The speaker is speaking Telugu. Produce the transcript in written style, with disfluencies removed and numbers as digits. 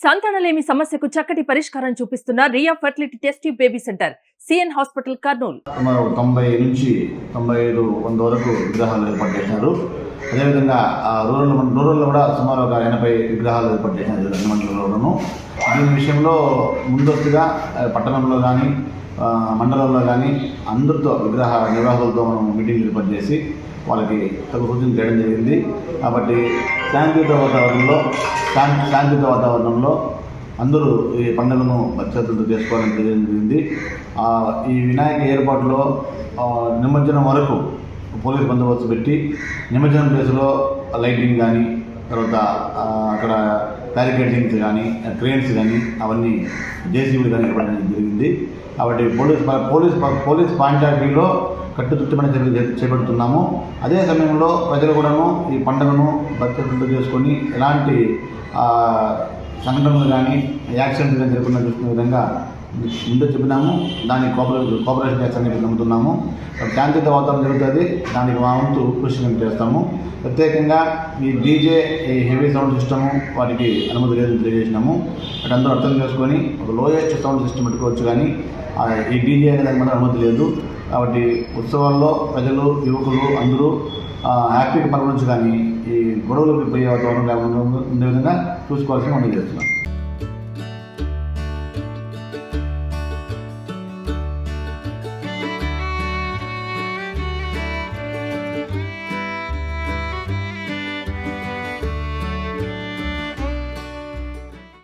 సంతానలేమి సమస్యకు చక్కటి పరిష్కారం చూపిస్తున్న Riya fertility test tube baby centre CN hospital Kurnool. 90 నుంచి 95 100 వరకు విగ్రహాలు ఏర్పాటు చేశారు. అదేవిధంగా రూరల్లో కూడా సుమారు ఒక 80 విగ్రహాలు ఏర్పాటు చేశారు అన్ని మండలంలోనూ. దీని విషయంలో ముందస్తుగా పట్టణంలో కానీ మండలంలో కానీ అందరితో విగ్రహ నిర్వాహకులతో మనం మీటింగ్ ఏర్పాటు చేసి వాళ్ళకి తగు సూచన చేయడం జరిగింది. కాబట్టి శాంతియుత వాతావరణంలో అందరూ ఈ పండుగను భద్రతతో చేసుకోవాలని జరిగింది. ఈ వినాయక ఏర్పాటులో నిమజ్జనం వరకు పోలీస్ బందోబస్తు పెట్టి నిమజ్జనం ప్లేస్లో లైటింగ్ కానీ తర్వాత అక్కడ బ్యారికేడింగ్స్ కానీ క్రేన్స్ కానీ అవన్నీ జేసీబీలు కానీ ఇవ్వడం జరిగింది. కాబట్టి పోలీస్ పాయింట్ ఆఫ్ వ్యూలో కట్టుదిట్టమైన చర్యలు చేపడుతున్నాము. అదే సమయంలో ప్రజలు కూడాను ఈ పండుగను భద్రతతో చేసుకొని ఎలాంటి సంఘటనలు కానీ యాక్సిడెంట్స్ కానీ జరగకుండా చూసుకునే విధంగా ముందే చెప్పినాము. దానికి కోఆపరేషన్ చేస్తామని నమ్ముతున్నాము. శాంతియుత వాతావరణం జరుగుతుంది. దానికి మా వంతు కృషి చేస్తాము. ప్రత్యేకంగా ఈ డీజే హెవీ సౌండ్ సిస్టము వాటికి అనుమతి లేదని తెలియజేసినాము. అటు అందరూ అర్థం చేసుకొని ఒక లోయెస్ట్ సౌండ్ సిస్టమ్ పెట్టుకోవచ్చు, కానీ ఈ డీజే అనే దానికి మాత్రం అనుమతి లేదు. కాబట్టి ఉత్సవాల్లో ప్రజలు యువకులు అందరూ హ్యాపీగా పాల్గొనవచ్చు, కానీ ఈ గొడవలకు పోయే వాతావరణం ఉండే విధంగా చూసుకోవాల్సిన మనం చేస్తున్నాం.